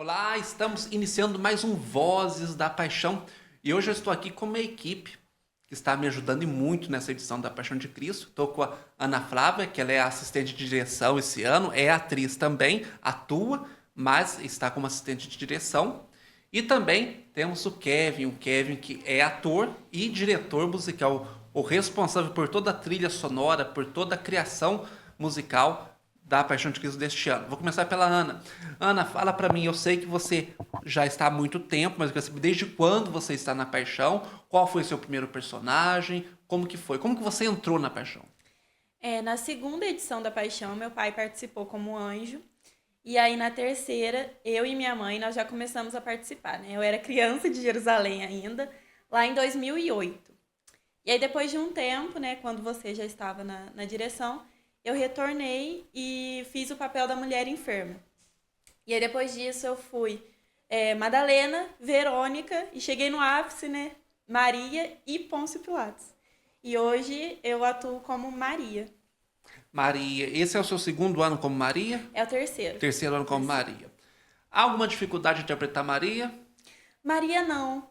Olá, estamos iniciando mais um Vozes da Paixão e hoje eu estou aqui com uma equipe que está me ajudando e muito nessa edição da Paixão de Cristo. Estou com a Ana Flávia, que ela é assistente de direção esse ano, é atriz também, atua, mas está como assistente de direção. E também temos o Kevin que é ator e diretor musical, o responsável por toda a trilha sonora, por toda a criação musical da Paixão de Cristo deste ano. Vou começar pela Ana. Ana, fala pra mim, eu sei que você já está há muito tempo, mas eu quero saber desde quando você está na Paixão, qual foi o seu primeiro personagem, como que foi, como que você entrou na Paixão? Na segunda edição da Paixão, meu pai participou como anjo. E aí, na terceira, eu e minha mãe, nós já começamos a participar, né? Eu era criança de Jerusalém ainda, lá em 2008. E aí, depois de um tempo, né, quando você já estava na direção, eu retornei e fiz o papel da mulher enferma. E aí, depois disso, eu fui Madalena, Verônica, e cheguei no ápice, né? Maria e Pôncio Pilatos. E hoje eu atuo como Maria. Maria, esse é o seu segundo ano como Maria? É o terceiro. Terceiro ano como Terceiro. Maria. Há alguma dificuldade de interpretar Maria? Maria não.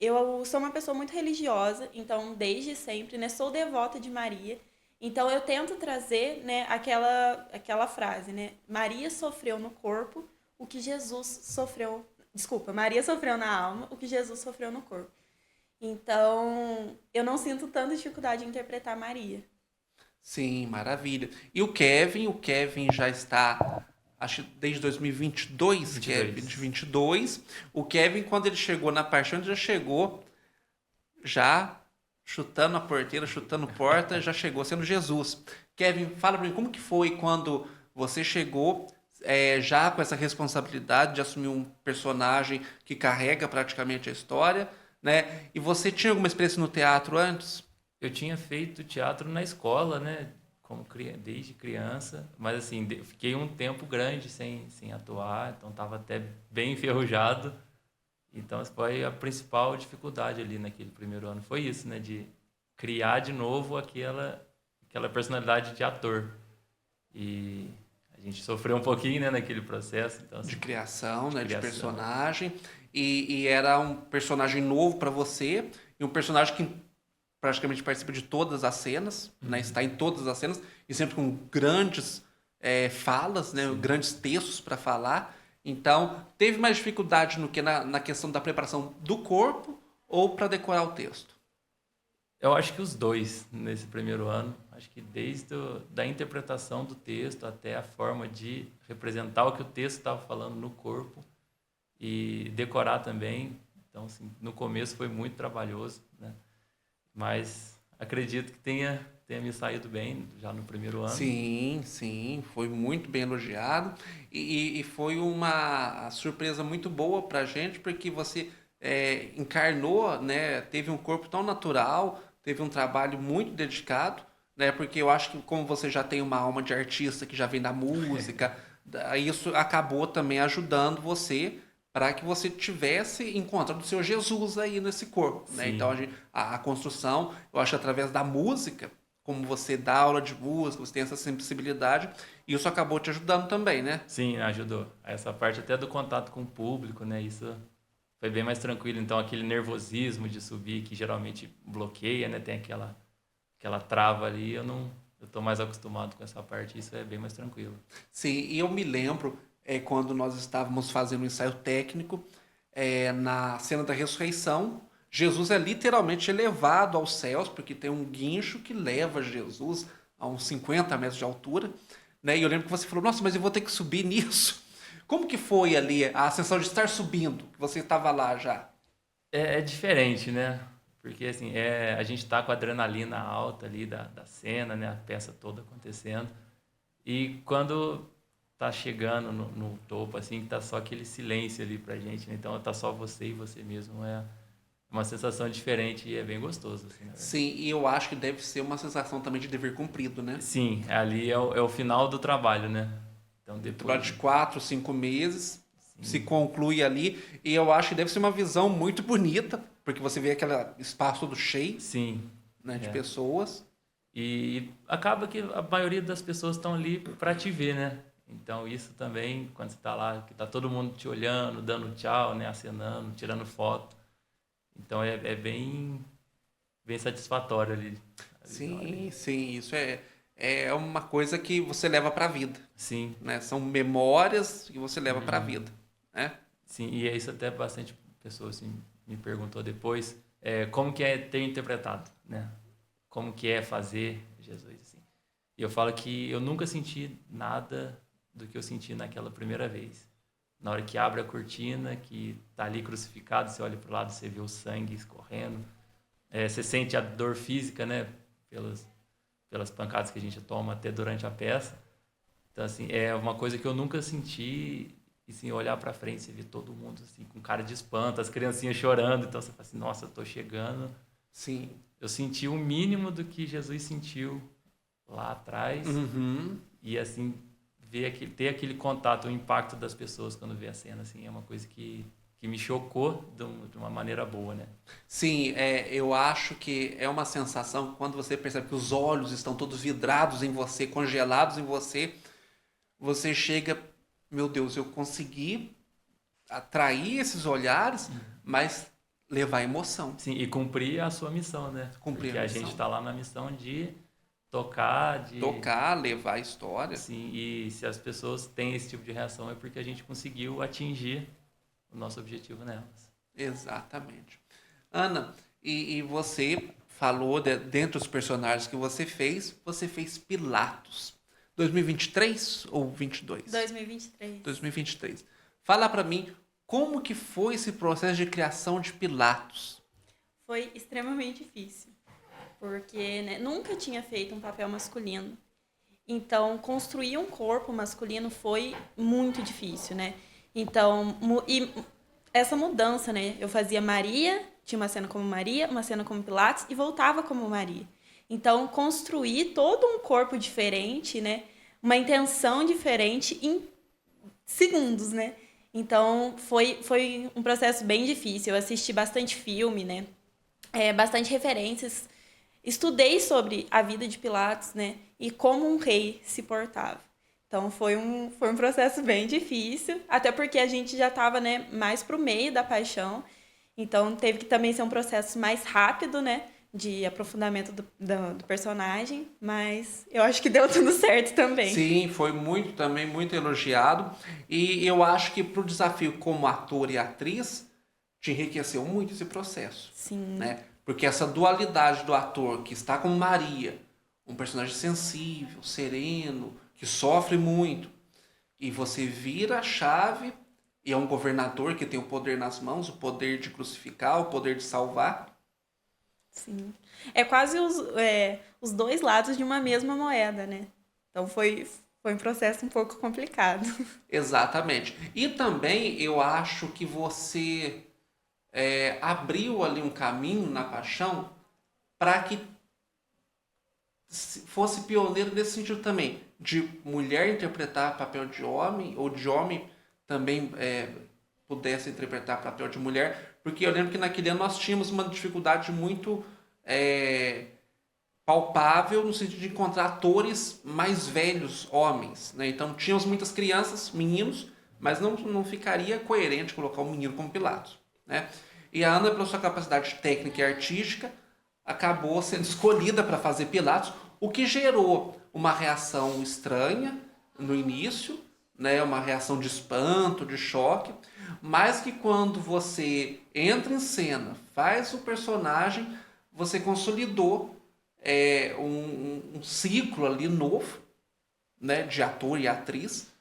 Eu sou uma pessoa muito religiosa, então desde sempre, né, sou devota de Maria. Então eu tento trazer, né, aquela frase, né? Maria sofreu no corpo o que Jesus sofreu. Desculpa, Maria sofreu na alma o que Jesus sofreu no corpo. Então, eu não sinto tanta dificuldade em interpretar Maria. Sim, maravilha. E o Kevin já está, acho que desde 2022, Kevin, de 22. 22. O Kevin, quando ele chegou na Paixão, ele já chegou já chutando a porteira, chutando porta, já chegou sendo Jesus. Kevin, fala pra mim, como que foi quando você chegou já com essa responsabilidade de assumir um personagem que carrega praticamente a história, né? E você tinha alguma experiência no teatro antes? Eu tinha feito teatro na escola, né? Desde criança, mas assim, fiquei um tempo grande sem atuar, então estava até bem enferrujado. Então, essa foi a principal dificuldade ali naquele primeiro ano. Foi isso, né? De criar de novo aquela personalidade de ator. E a gente sofreu um pouquinho, né, naquele processo. Então, De assim, criação, de né, de criação. personagem, e era um personagem novo para você, e um personagem que praticamente participa de todas as cenas, né, Uhum. está em todas as cenas, e sempre com grandes falas, né, Sim. grandes textos para falar. Então, teve mais dificuldade no que na questão da preparação do corpo ou para decorar o texto? Eu acho que os dois nesse primeiro ano. Acho que da interpretação do texto até a forma de representar o que o texto estava falando no corpo e decorar também. Então, assim, no começo foi muito trabalhoso, né? Mas acredito que tenha me saído bem já no primeiro ano. Sim, sim, foi muito bem elogiado e foi uma surpresa muito boa pra gente porque você encarnou, né, teve um corpo tão natural, teve um trabalho muito dedicado, né, porque eu acho que como você já tem uma alma de artista que já vem da música, isso acabou também ajudando você para que você tivesse encontrado o seu Jesus aí nesse corpo, né? Então Sim, a construção, eu acho através da música como você dá aula de música, você tem essa sensibilidade, e isso acabou te ajudando também, né? sim, ajudou. Essa parte até do contato com o público, né? Isso foi bem mais tranquilo. Então, aquele nervosismo de subir, que geralmente bloqueia, né? Tem aquela trava ali, eu tô mais acostumado com essa parte, isso é bem mais tranquilo. Sim, e eu me lembro quando nós estávamos fazendo um ensaio técnico na cena da ressurreição, Jesus é literalmente elevado aos céus, porque tem um guincho que leva Jesus a uns 50 metros de altura, né? E eu lembro que você falou, nossa, mas eu vou ter que subir nisso. Como que foi ali a sensação de estar subindo, que você estava lá já? É diferente, né? Porque assim, a gente tá com a adrenalina alta ali da cena, né? A peça toda acontecendo. E quando tá chegando no topo, assim, que tá só aquele silêncio ali pra gente, né? Então tá só você e você mesmo. É uma sensação diferente e é bem gostoso, assim, na verdade. Sim, e eu acho que deve ser uma sensação também de dever cumprido, né? Sim, ali é o final do trabalho, né? Então Um trabalho depois. de 4, 5 meses se Sim, conclui ali, e eu acho que deve ser uma visão muito bonita, porque você vê aquele espaço todo cheio, sim. né, de É. pessoas. E acaba que a maioria das pessoas estão ali para te ver, né? Então, isso também, quando você está lá, que está todo mundo te olhando, dando tchau, né, acenando, tirando foto. Então, é bem, bem satisfatório ali. Sim, sim, isso é uma coisa que você leva para a vida, Sim, né? São memórias que você leva para a vida, né? sim. E é isso até bastante pessoas assim, me perguntou depois, como que é ter interpretado, né? Como que é fazer Jesus, assim. E eu falo que eu nunca senti nada do que eu senti naquela primeira vez. Na hora que abre a cortina, que tá ali crucificado, você olha para o lado, você vê o sangue escorrendo. Você sente a dor física, né? Pelas pancadas que a gente toma até durante a peça. Então, assim, é uma coisa que eu nunca senti. E, assim, olhar para frente, você vê todo mundo, assim, com cara de espanto, as criancinhas chorando. Então, você fala assim, nossa, eu tô chegando. Sim. Eu senti o mínimo do que Jesus sentiu lá atrás. Uhum. E, assim, ter aquele contato, o impacto das pessoas quando vê a cena, assim, é uma coisa que me chocou de uma maneira boa, né? Sim, eu acho que é uma sensação quando você percebe que os olhos estão todos vidrados em você, congelados em você, você chega, meu Deus, eu consegui atrair esses olhares, mas levar emoção, Sim, e cumprir a sua missão, né? cumprir Porque a a gente missão, está lá na missão de tocar, de... tocar, levar a história. Sim, e se as pessoas têm esse tipo de reação é porque a gente conseguiu atingir o nosso objetivo nelas. Exatamente. Ana, e você falou, dentre os personagens que você fez Pilatos. 2023 ou 22? 2023. 2023. Fala pra mim como que foi esse processo de criação de Pilatos. Foi extremamente difícil, porque né, nunca tinha feito um papel masculino. Então, construir um corpo masculino foi muito difícil, né? Então, e essa mudança, né? Eu fazia Maria, tinha uma cena como Maria, uma cena como Pilatos e voltava como Maria. Então, construir todo um corpo diferente, né? Uma intenção diferente em segundos, né? Então, foi um processo bem difícil. Eu assisti bastante filme, né? Bastante referências. Estudei sobre a vida de Pilatos, né? E como um rei se portava. Então, foi um processo bem difícil, até porque a gente já estava, né, mais para o meio da paixão. Então, teve que também ser um processo mais rápido, né? De aprofundamento do personagem, mas eu acho que deu tudo certo também. Sim, foi também muito elogiado. E eu acho que pro desafio como ator e atriz, te enriqueceu muito esse processo. Sim. Né? Porque essa dualidade do ator que está como Maria, um personagem sensível, sereno, que sofre muito, e você vira a chave e é um governador que tem o poder nas mãos, o poder de crucificar, o poder de salvar. Sim. É quase os dois lados de uma mesma moeda, né? Então foi um processo um pouco complicado. Exatamente. E também eu acho que você abriu ali um caminho na paixão para que fosse pioneiro nesse sentido também, de mulher interpretar papel de homem, ou de homem também pudesse interpretar papel de mulher, porque eu lembro que naquele ano nós tínhamos uma dificuldade muito palpável no sentido de encontrar atores mais velhos, homens, né? Então tínhamos muitas crianças, meninos, mas não ficaria coerente colocar um menino como Pilatos, né? E a Ana, pela sua capacidade técnica e artística, acabou sendo escolhida para fazer Pilatos, o que gerou uma reação estranha no início, né? Uma reação de espanto, de choque, mas que quando você entra em cena, faz o personagem, você consolidou um ciclo ali novo, né? De ator e atriz,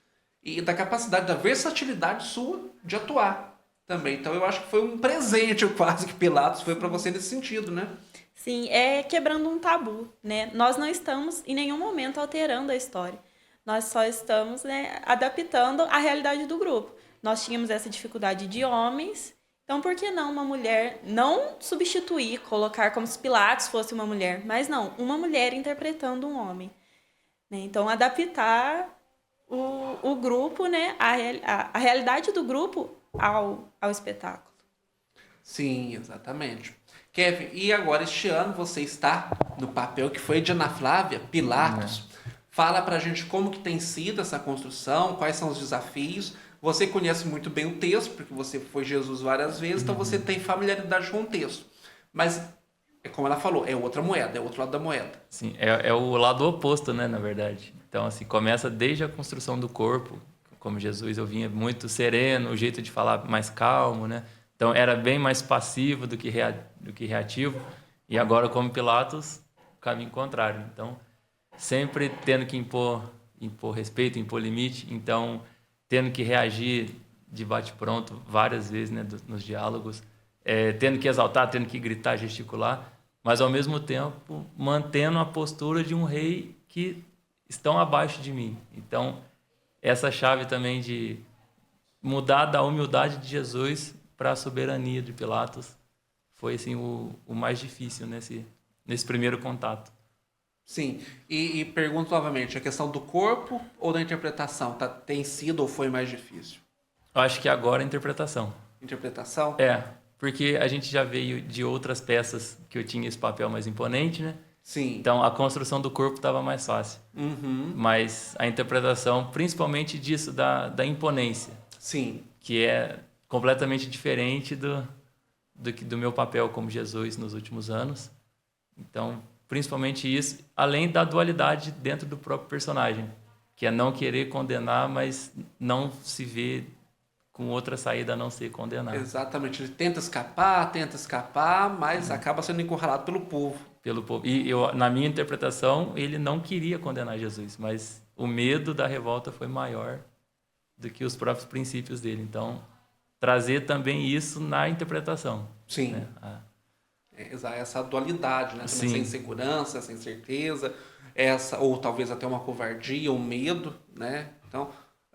e da capacidade, da versatilidade sua de atuar também. Então eu acho que foi um presente quase que Pilatos foi para você nesse sentido, né? Sim, é quebrando um tabu, né? Nós não estamos em nenhum momento alterando a história. Nós só estamos, né, adaptando a realidade do grupo. Nós tínhamos essa dificuldade de homens, então por que não uma mulher não substituir, colocar como se Pilatos fosse uma mulher, mas não, uma mulher interpretando um homem, né? Então adaptar o grupo, né, a realidade do grupo ao espetáculo. Sim, exatamente. Kevin, e agora este ano você está no papel que foi de Ana Flávia, Pilatos. Fala pra gente como que tem sido essa construção, quais são os desafios. Você conhece muito bem o texto, porque você foi Jesus várias vezes, então você tem familiaridade com o texto. Mas, é como ela falou, é outra moeda, é outro lado da moeda. Sim, é o lado oposto, né, na verdade. Então, assim, começa desde a construção do corpo. Como Jesus, eu vinha muito sereno, o jeito de falar mais calmo, né? Então, era bem mais passivo do que reativo. E agora, como Pilatos, o caminho contrário. Então, sempre tendo que impor respeito, impor limite. Então, tendo que reagir de bate-pronto várias vezes, né, nos diálogos. Tendo que exaltar, tendo que gritar, gesticular. Mas, ao mesmo tempo, mantendo a postura de um rei que estão abaixo de mim. Então, essa chave também de mudar da humildade de Jesus para a soberania de Pilatos foi assim o mais difícil nesse primeiro contato. Sim, e pergunto novamente, a questão do corpo ou da interpretação tem sido ou foi mais difícil? Eu acho que agora a interpretação. Interpretação? Porque a gente já veio de outras peças que eu tinha esse papel mais imponente, né? Sim. Então a construção do corpo estava mais fácil. Uhum. Mas a interpretação, principalmente disso, da imponência. Sim. Que é completamente diferente do meu papel como Jesus nos últimos anos. Então, principalmente isso, além da dualidade dentro do próprio personagem, que é não querer condenar, mas não se ver com outra saída a não ser condenar. Exatamente. Ele tenta escapar, mas acaba sendo encurralado pelo povo. Pelo povo. E na minha interpretação, ele não queria condenar Jesus, mas o medo da revolta foi maior do que os próprios princípios dele. Então, trazer também isso na interpretação. Sim. Né? Essa dualidade, né? Também essa insegurança, essa incerteza, ou talvez até uma covardia, um medo, né? Então,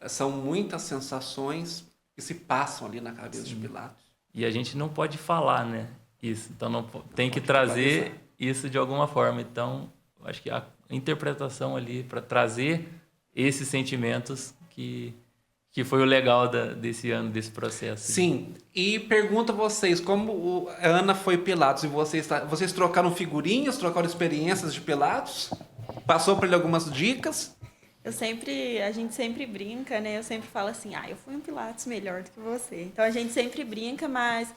são muitas sensações que se passam ali na cabeça de Pilatos. E a gente não pode falar, né? Isso. Então, tem que trazer isso de alguma forma. Então, acho que a interpretação ali para trazer esses sentimentos que foi o legal desse ano, desse processo. Sim. E pergunto a vocês, como a Ana foi Pilatos e vocês trocaram figurinhas, trocaram experiências de Pilatos? Passou para ele algumas dicas? A gente sempre brinca, né? Eu sempre falo assim, eu fui um Pilatos melhor do que você. Então a gente sempre brinca, mas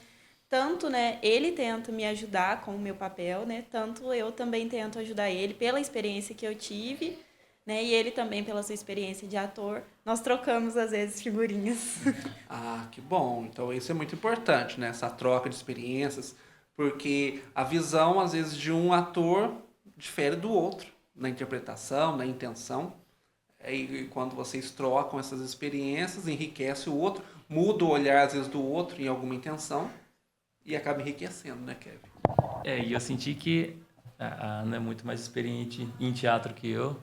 tanto, né, ele tenta me ajudar com o meu papel, né? Tanto eu também tento ajudar ele pela experiência que eu tive, né? E ele também pela sua experiência de ator. Nós trocamos às vezes figurinhas. Que bom. Então isso é muito importante, né? Essa troca de experiências, porque a visão às vezes de um ator difere do outro na interpretação, na intenção. E quando vocês trocam essas experiências, enriquece o outro, muda o olhar às vezes do outro em alguma intenção e acaba enriquecendo, né, Kevin? E eu senti que a Ana é muito mais experiente em teatro que eu.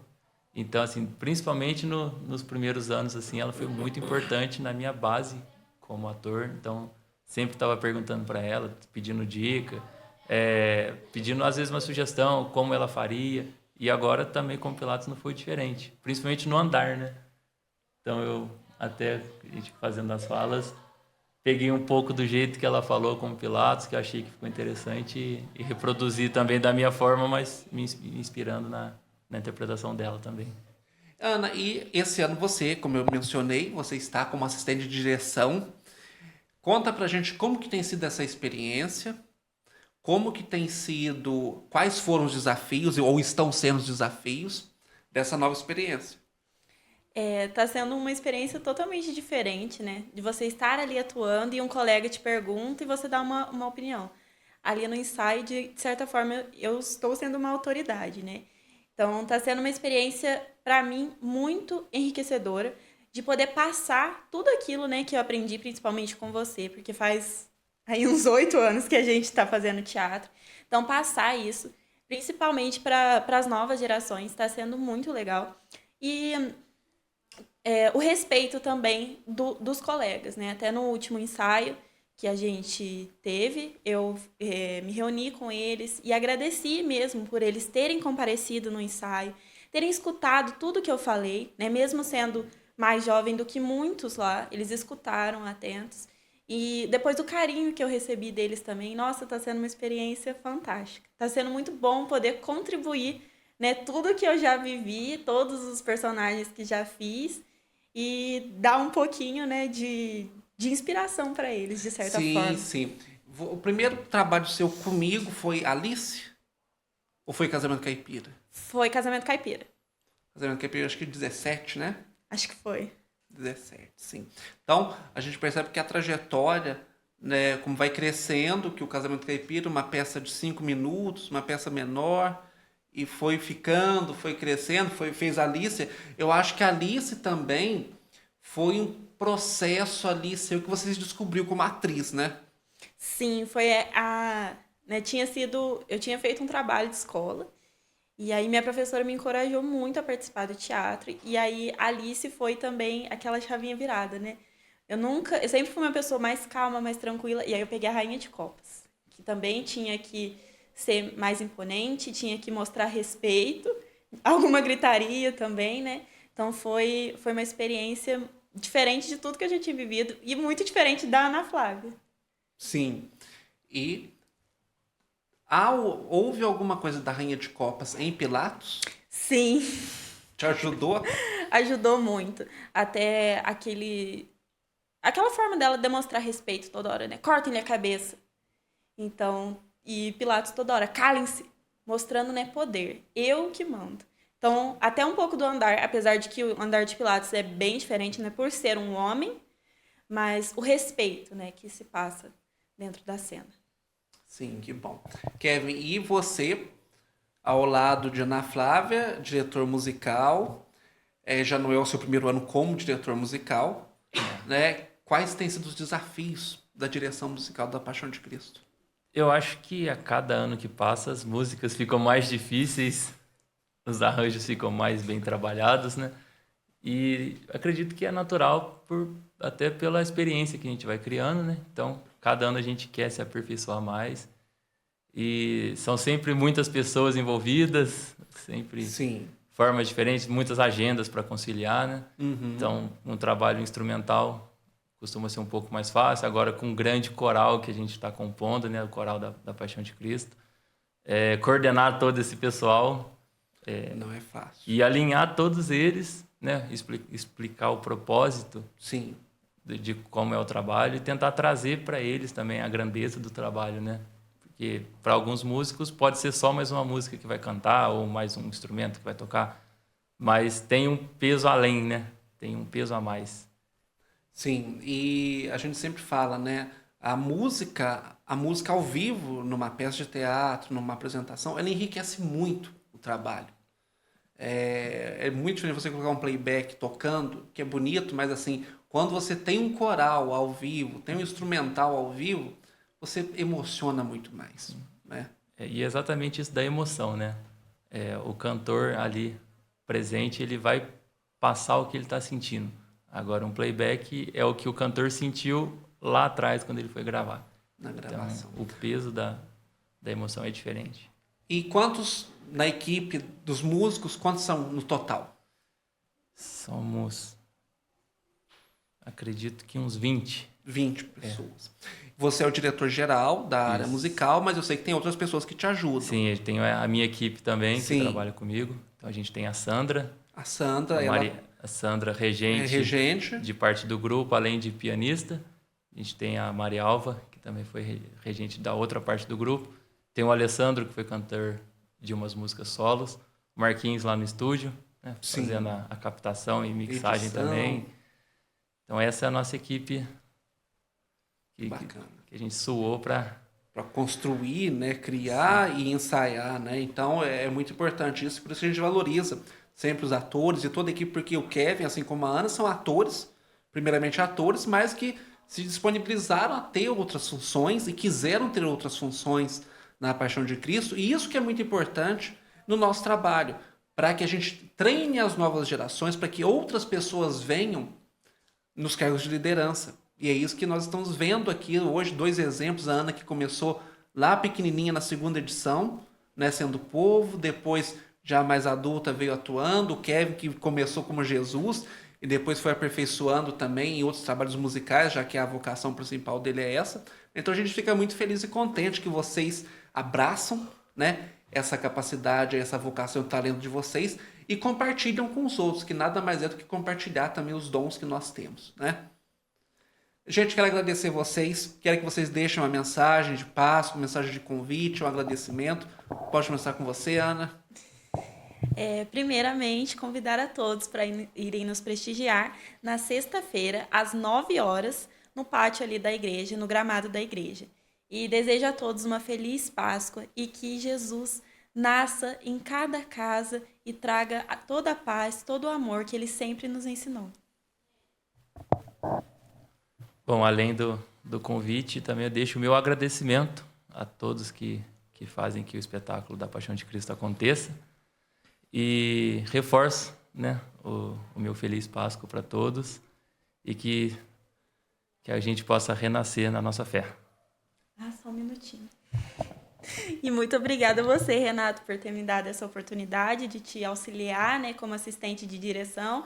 Então, assim, principalmente nos primeiros anos, assim, ela foi muito importante na minha base como ator. Então, sempre estava perguntando para ela, pedindo dica, pedindo às vezes uma sugestão, como ela faria. E agora também com Pilatos não foi diferente, principalmente no andar, né? Então eu até fazendo as falas peguei um pouco do jeito que ela falou com Pilatos, que eu achei que ficou interessante e reproduzi também da minha forma, mas me inspirando na interpretação dela também. Ana, e esse ano você, como eu mencionei, você está como assistente de direção. Conta pra gente como que tem sido essa experiência. Como que tem sido, quais foram os desafios, ou estão sendo os desafios dessa nova experiência? Tá sendo uma experiência totalmente diferente, né? De você estar ali atuando e um colega te pergunta e você dá uma opinião. Ali no ensaio, de certa forma, eu estou sendo uma autoridade, né? Então, tá sendo uma experiência, para mim, muito enriquecedora de poder passar tudo aquilo, né, que eu aprendi, principalmente com você, porque faz aí uns 8 anos que a gente está fazendo teatro. Então, passar isso, principalmente para as novas gerações, está sendo muito legal. E o respeito também dos colegas, né? Até no último ensaio que a gente teve, eu me reuni com eles e agradeci mesmo por eles terem comparecido no ensaio, terem escutado tudo que eu falei, né? Mesmo sendo mais jovem do que muitos lá, eles escutaram atentos. E depois do carinho que eu recebi deles também, nossa, está sendo uma experiência fantástica. Está sendo muito bom poder contribuir, né, tudo que eu já vivi, todos os personagens que já fiz e dar um pouquinho, né, de inspiração para eles, de certa Sim, forma. sim. O primeiro trabalho seu comigo foi Alice? Ou foi Casamento Caipira? Foi Casamento Caipira. Casamento Caipira, acho que 17, né? Acho que foi. 17, sim. Então, a gente percebe que a trajetória, né, como vai crescendo, que o Casamento Caipira, uma peça de 5 minutos, uma peça menor, e foi ficando, foi crescendo, fez Alice. Eu acho que a Alice também foi um processo ali seu que você se descobriu como atriz, né? Sim, foi né, eu tinha feito um trabalho de escola, e aí minha professora me encorajou muito a participar do teatro, e aí Alice foi também aquela chavinha virada, né? Eu sempre fui uma pessoa mais calma, mais tranquila, e aí eu peguei a Rainha de Copas, que também tinha que ser mais imponente, tinha que mostrar respeito, alguma gritaria também, né? Então foi uma experiência diferente de tudo que eu já tinha vivido e muito diferente da Ana Flávia. Sim. E houve alguma coisa da Rainha de Copas em Pilatos? Sim, Te ajudou? ajudou muito. Até aquela forma dela demonstrar respeito toda hora, né? Cortem-lhe a cabeça. Então, e Pilatos toda hora, calem-se, mostrando, né, poder. Eu que mando. Então, até um pouco do andar, apesar de que o andar de Pilatos é bem diferente, né, por ser um homem, mas o respeito, né, que se passa dentro da cena. Sim, que bom. Kevin, e você, ao lado de Ana Flávia, diretor musical, já não é o seu primeiro ano como diretor musical, né? Quais têm sido os desafios da direção musical da Paixão de Cristo? Eu acho que a cada ano que passa as músicas ficam mais difíceis, os arranjos ficam mais bem trabalhados, né? E acredito que é natural até pela experiência que a gente vai criando, né? Então, cada ano a gente quer se aperfeiçoar mais. E são sempre muitas pessoas envolvidas, sempre Sim. formas diferentes, muitas agendas para conciliar, né? Uhum. Então, um trabalho instrumental costuma ser um pouco mais fácil. Agora, com um grande coral que a gente está compondo, né? O coral da Paixão de Cristo. Coordenar todo esse pessoal Não é fácil. e alinhar todos eles, né? Explicar o propósito Sim. de como é o trabalho e tentar trazer para eles também a grandeza do trabalho, né? Porque para alguns músicos pode ser só mais uma música que vai cantar ou mais um instrumento que vai tocar, mas tem um peso além, né? Tem um peso a mais. Sim, e a gente sempre fala, né? A música ao vivo, numa peça de teatro, numa apresentação, ela enriquece muito o trabalho. É muito diferente você colocar um playback tocando, que é bonito, mas assim, quando você tem um coral ao vivo, tem um instrumental ao vivo, você emociona muito mais, né? E é exatamente isso da emoção, né? O cantor ali presente, ele vai passar o que ele está sentindo. Agora, um playback é o que o cantor sentiu lá atrás, quando ele foi gravar. Na gravação. Então, o peso da emoção é diferente. E quantos na equipe dos músicos, quantos são no total? Somos, acredito que uns 20. 20 pessoas. Você é o diretor-geral da área Isso. musical, mas eu sei que tem outras pessoas que te ajudam. Sim, eu tenho a minha equipe também, Sim. que trabalha comigo. Então, a gente tem a Sandra, A Sandra, ela a Sandra é regente, regente. de parte do grupo, além de pianista. A gente tem a Maria Alva, que também foi regente da outra parte do grupo. Tem o Alessandro, que foi cantor de umas músicas solos. O Marquinhos lá no estúdio, né, Sim. fazendo a captação e mixagem Edição. também. Então essa é a nossa equipe que Bacana. a gente suou para... Para construir, né, criar e ensaiar, né? Então é muito importante isso, por isso que a gente valoriza sempre os atores e toda a equipe, porque o Kevin, assim como a Ana, são atores, primeiramente atores, mas que se disponibilizaram a ter outras funções e quiseram ter outras funções na Paixão de Cristo, e isso que é muito importante no nosso trabalho, para que a gente treine as novas gerações, para que outras pessoas venham nos cargos de liderança. E é isso que nós estamos vendo aqui hoje, 2 exemplos. A Ana, que começou lá pequenininha na 2ª edição, né, sendo povo, depois já mais adulta veio atuando, o Kevin, que começou como Jesus e depois foi aperfeiçoando também em outros trabalhos musicais, já que a vocação principal dele é essa. Então a gente fica muito feliz e contente que vocês abraçam, né, essa capacidade, essa vocação e o talento de vocês e compartilham com os outros, que nada mais é do que compartilhar também os dons que nós temos, né? Gente, quero agradecer vocês, quero que vocês deixem uma mensagem de paz, uma mensagem de convite, um agradecimento. Pode começar com você, Ana. Primeiramente, convidar a todos para irem nos prestigiar na sexta-feira, às 9 horas, no pátio ali da igreja, no gramado da igreja. E desejo a todos uma feliz Páscoa e que Jesus nasça em cada casa e traga toda a paz, todo o amor que ele sempre nos ensinou. Bom, além do convite, também eu deixo o meu agradecimento a todos que fazem que o espetáculo da Paixão de Cristo aconteça. E reforço, né, o meu feliz Páscoa para todos e que a gente possa renascer na nossa fé. Só um minutinho. E muito obrigada a você, Renato, por ter me dado essa oportunidade de te auxiliar, né, como assistente de direção.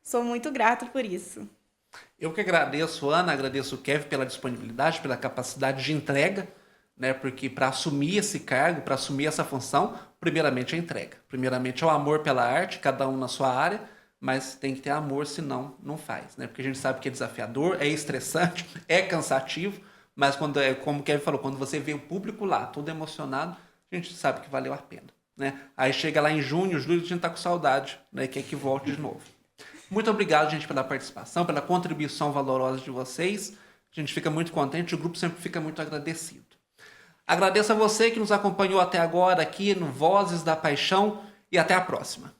Sou muito grato por isso. Eu que agradeço, Ana, agradeço o Kevin pela disponibilidade, pela capacidade de entrega, né? Porque para assumir esse cargo, para assumir essa função, primeiramente é a entrega. Primeiramente é o amor pela arte, cada um na sua área, mas tem que ter amor, senão não faz, né? Porque a gente sabe que é desafiador, é estressante, é cansativo, mas quando como o Kevin falou, quando você vê o público lá, todo emocionado, a gente sabe que valeu a pena, né? Aí chega lá em junho, julho, a gente tá com saudade, né? Quer que volte de novo. Muito obrigado, gente, pela participação, pela contribuição valorosa de vocês. A gente fica muito contente, o grupo sempre fica muito agradecido. Agradeço a você que nos acompanhou até agora aqui no Vozes da Paixão e até a próxima.